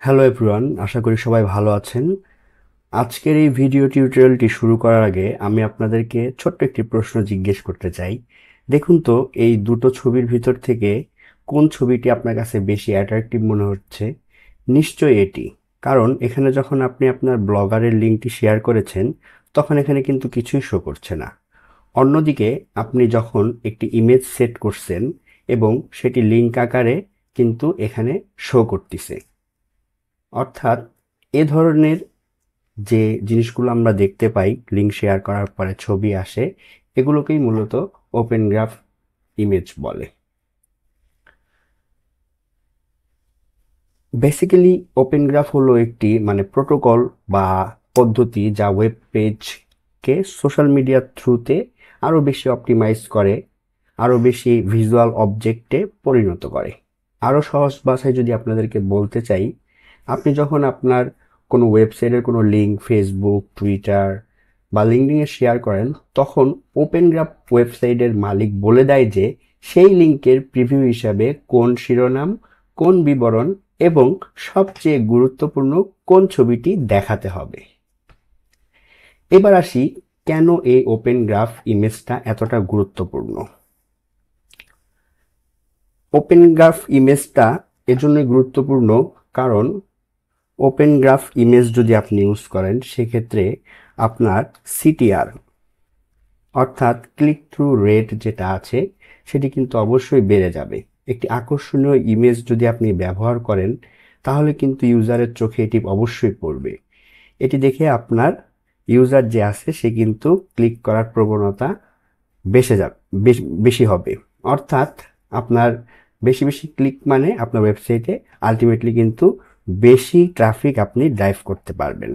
Hello everyone, আশা করি সবাই ভালো আছেন। আজকের এই ভিডিও টিউটোরিয়ালটি শুরু করার আগে আমি আপনাদেরকে ছোট্ট একটি প্রশ্ন জিজ্ঞেস করতে চাই। দেখুন তো, এই দুটো ছবির ভিতর থেকে কোন ছবিটি আপনার কাছে বেশি অ্যাট্রাকটিভ মনে হচ্ছে? নিশ্চয়ই এটি। কারণ এখানে যখন আপনি আপনার ব্লগারের লিঙ্কটি শেয়ার করেছেন, তখন এখানে কিন্তু কিছুই শো করছে না। অন্যদিকে আপনি যখন একটি ইমেজ সেট করছেন এবং সেটি লিঙ্ক আকারে কিন্তু এখানে শো করতেছে। অর্থাৎ এ ধরনের যে জিনিসগুলো আমরা দেখতে পাই, লিঙ্ক শেয়ার করার পরে ছবি আসে, এগুলোকেই মূলত ওপেন গ্রাফ ইমেজ বলে। বেসিক্যালি ওপেন গ্রাফ হলো একটি প্রোটোকল বা পদ্ধতি যা ওয়েব পেজকে সোশ্যাল মিডিয়ার থ্রুতে আরও বেশি অপটিমাইজ করে, আরও বেশি ভিজুয়াল অবজেক্টে পরিণত করে। আরও সহজ ভাষায় যদি আপনাদেরকে বলতে চাই, আপনি যখন আপনার কোনো ওয়েবসাইটের কোনো লিঙ্ক ফেসবুক, টুইটার বা লিঙ্কডিনে শেয়ার করেন, তখন ওপেন গ্রাফ ওয়েবসাইটের মালিক বলে দেয় যে সেই লিঙ্কের প্রিভিউ হিসাবে কোন শিরোনাম, কোন বিবরণ এবং সবচেয়ে গুরুত্বপূর্ণ কোন ছবিটি দেখাতে হবে। এবার আসি, কেন এই ওপেন গ্রাফ ইমেজটা এতটা গুরুত্বপূর্ণ। ওপেন গ্রাফ ইমেজটা এজন্যই গুরুত্বপূর্ণ কারণ ওপেন গ্রাফ ইমেজ যদি আপনি ইউজ করেন, সেক্ষেত্রে আপনার সিটিআর অর্থাৎ ক্লিক থ্রু রেট যেটা আছে সেটি কিন্তু অবশ্যই বেড়ে যাবে। একটি আকর্ষণীয় ইমেজ যদি আপনি ব্যবহার করেন, তাহলে কিন্তু ইউজারের চোখে এটি অবশ্যই পড়বে। এটি দেখে আপনার ইউজার যে আছে সে কিন্তু ক্লিক করার প্রবণতা বেশি হবে। অর্থাৎ আপনার বেশি বেশি ক্লিক মানে আপনার ওয়েবসাইটে আলটিমেটলি কিন্তু বেশি ট্রাফিক আপনি ড্রাইভ করতে পারবেন।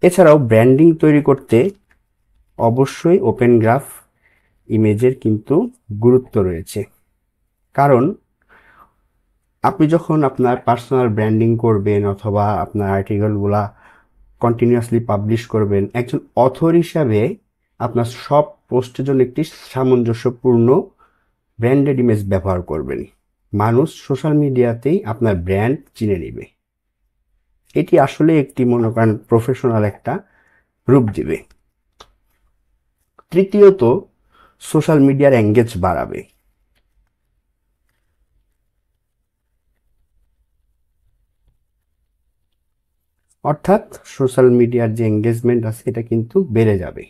এছাড়াও ব্র্যান্ডিং তৈরি করতে অবশ্যই ওপেন গ্রাফ ইমেজের কিন্তু গুরুত্ব রয়েছে। কারণ আপনি যখন আপনার পার্সোনাল ব্র্যান্ডিং করবেন অথবা আপনার আর্টিকেলগুলা কন্টিনিউয়াসলি পাবলিশ করবেন, একজন অথর হিসাবে আপনার সব পোস্টের জন্য একটি সামঞ্জস্যপূর্ণ ব্র্যান্ডেড ইমেজ ব্যবহার করবেন। মানুষ সোশ্যাল মিডিয়াতেই আপনার ব্র্যান্ড চিনে নেবে। এটি আসলে একটি মনে করেন প্রফেশনাল একটা রূপ দিবে। তৃতীয়ত, সোশ্যাল মিডিয়ার এঙ্গেজ বাড়াবে। অর্থাৎ সোশ্যাল মিডিয়ার যে এঙ্গেজমেন্ট আছে এটা কিন্তু বেড়ে যাবে।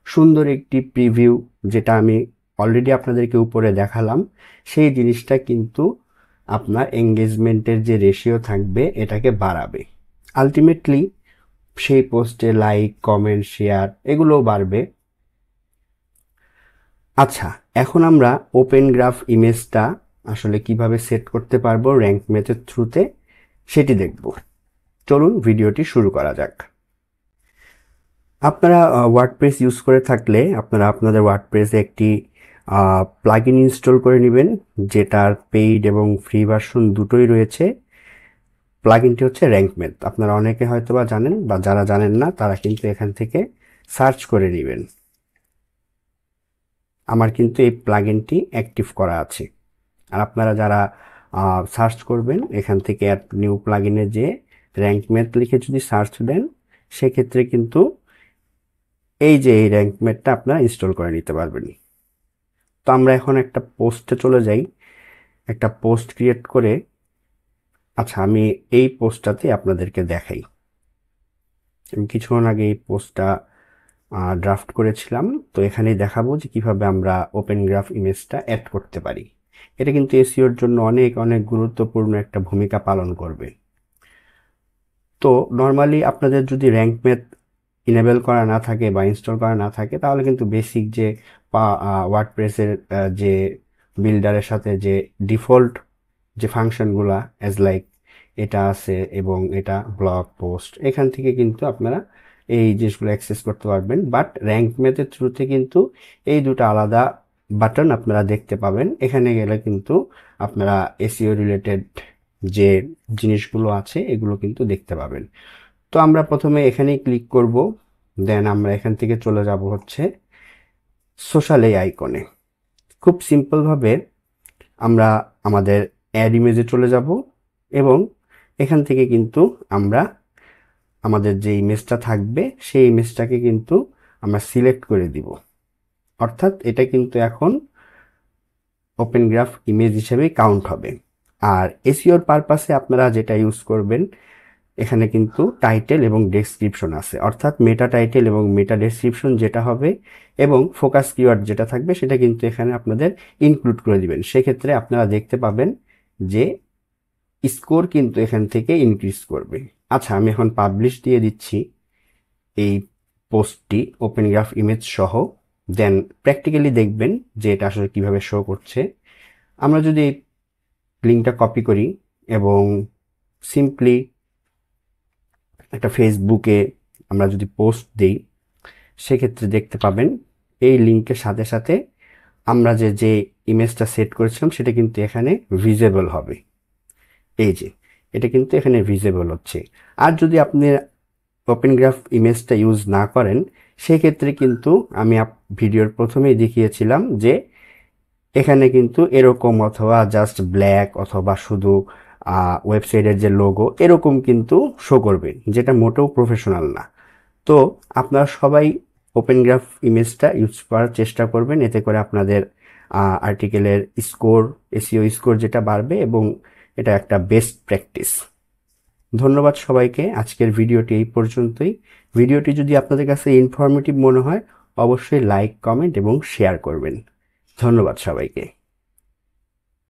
সুন্দর একটি প্রিভিউ, যেটা আমি অলরেডি আপনাদেরকে উপরে দেখালাম, সেই জিনিসটা কিন্তু আপনার এঙ্গেজমেন্টের যে রেশিও থাকবে এটাকে বাড়াবে। আলটিমেটলি সেই পোস্টে লাইক, কমেন্ট, শেয়ার এগুলোও বাড়বে। আচ্ছা, এখন আমরা ওপেন গ্রাফ ইমেজটা আসলে কিভাবে সেট করতে পারবো র্যাঙ্ক ম্যাথের থ্রুতে সেটি দেখব। চলুন ভিডিওটি শুরু করা যাক। আপনারা ওয়ার্ডপ্রেস ইউজ করে থাকলে আপনারা আপনাদের ওয়ার্ডপ্রেসে একটি প্লাগইন ইনস্টল করে নেবেন, যেটার পেইড এবং ফ্রি ভার্সন দুটোই রয়েছে। প্লাগইনটি হচ্ছে র্যাঙ্ক ম্যাথ। আপনারা অনেকে হয়তো বা জানেন, বা যারা জানেন না তারা কিন্তু এখান থেকে সার্চ করে নেবেন। আমার কিন্তু এই প্লাগইনটি অ্যাক্টিভ করা আছে। আর আপনারা যারা সার্চ করবেন, এখান থেকে অ্যাড নিউ প্লাগইনে যে র্যাঙ্ক ম্যাথ লিখে যদি সার্চ দেন, সেক্ষেত্রে কিন্তু এই যে এই র্যাঙ্ক ম্যাথটা আপনারা ইনস্টল করে নিতে পারবেন। তো আমরা এখন একটা পোস্টে চলে যাই, একটা পোস্ট ক্রিয়েট করে। আচ্ছা, আমি এই পোস্টটাতে আপনাদেরকে দেখাই। আমি কিছুক্ষণ আগে এই পোস্টটা ড্রাফট করেছিলাম, তো এখানেই দেখাবো যে কিভাবে আমরা ওপেন গ্রাফ ইমেজটা অ্যাড করতে পারি। এটা কিন্তু এসইওর জন্য অনেক অনেক গুরুত্বপূর্ণ একটা ভূমিকা পালন করবে। তো নর্মালি আপনাদের যদি র্যাঙ্ক ম্যাথ ইনেবল করা না থাকে বা ইনস্টল করা না থাকে, তাহলে কিন্তু বেসিক যে ওয়ার্ডপ্রেসের যে বিল্ডারের সাথে যে ডিফল্ট যে ফাংশনগুলা অ্যাজ লাইক এটা আছে এবং এটা ব্লগ পোস্ট, এখান থেকে কিন্তু আপনারা এই জিনিসগুলো অ্যাক্সেস করতে পারবেন। বাট র্যাঙ্ক ম্যাথের থ্রুতে কিন্তু এই দুটো আলাদা বাটন আপনারা দেখতে পাবেন। এখানে গেলে কিন্তু আপনারা এসইও রিলেটেড যে জিনিসগুলো আছে এগুলো কিন্তু দেখতে পাবেন। তো আমরা প্রথমে এখানেই ক্লিক করব, দেন আমরা এখান থেকে চলে যাব হচ্ছে সোশ্যাল এই আইকনে। খুব সিম্পলভাবে আমরা আমাদের অ্যাড ইমেজে চলে যাব এবং এখান থেকে কিন্তু আমরা আমাদের যে ইমেজটা থাকবে সেই ইমেজটাকে কিন্তু আমরা সিলেক্ট করে দিব। অর্থাৎ এটা কিন্তু এখন ওপেন গ্রাফ ইমেজ হিসেবে কাউন্ট হবে। আর এসইওর পারপাসে আপনারা যেটা ইউজ করবেন, এখানে কিন্তু টাইটেল এবং ডেসক্রিপশন আছে, অর্থাৎ মেটা টাইটেল এবং মেটা ডেসক্রিপশন যেটা হবে এবং ফোকাস কিওয়ার্ড যেটা থাকবে সেটা কিন্তু এখানে আপনাদের ইনক্লুড করে দিবেন। সেক্ষেত্রে আপনারা দেখতে পাবেন যে স্কোর কিন্তু এখান থেকে ইনক্রিজ করবে। আচ্ছা, আমি এখন পাবলিশ দিয়ে দিচ্ছি এই পোস্টটি ওপেন গ্রাফ ইমেজ সহ। দেন প্র্যাকটিক্যালি দেখবেন যে এটা আসলে কিভাবে শো করছে। আমরা যদি লিঙ্কটা কপি করি এবং সিম্পলি একটা ফেসবুকে আমরা যদি পোস্ট দিই, সেক্ষেত্রে দেখতে পাবেন এই লিঙ্কের সাথে সাথে আমরা যে ইমেজটা সেট করেছিলাম সেটা কিন্তু এখানে ভিজিবল হবে। এই যে এটা কিন্তু এখানে ভিজিবল হচ্ছে। আর যদি আপনি ওপেন গ্রাফ ইমেজটা ইউজ না করেন, সেক্ষেত্রে কিন্তু আমি ভিডিওর প্রথমেই দেখিয়েছিলাম যে এখানে কিন্তু এরকম অথবা জাস্ট ব্ল্যাক অথবা শুধু ওয়েবসাইটের যে লোগো এরকম কিন্তু শো করবে, যেটা মোটেও প্রফেশনাল না। তো আপনারা সবাই ওপেন গ্রাফ ইমেজটা ইউজ করার চেষ্টা করবেন, এতে করে আপনাদের আর্টিকেলের স্কোর, এসইও স্কোর যেটা বাড়বে এবং এটা একটা বেস্ট প্র্যাকটিস। ধন্যবাদ সবাইকে। আজকের ভিডিওটি এই পর্যন্তই। ভিডিওটি যদি আপনাদের কাছে ইনফরমেটিভ মনে হয় অবশ্যই লাইক, কমেন্ট এবং শেয়ার করবেন। ধন্যবাদ সবাইকে।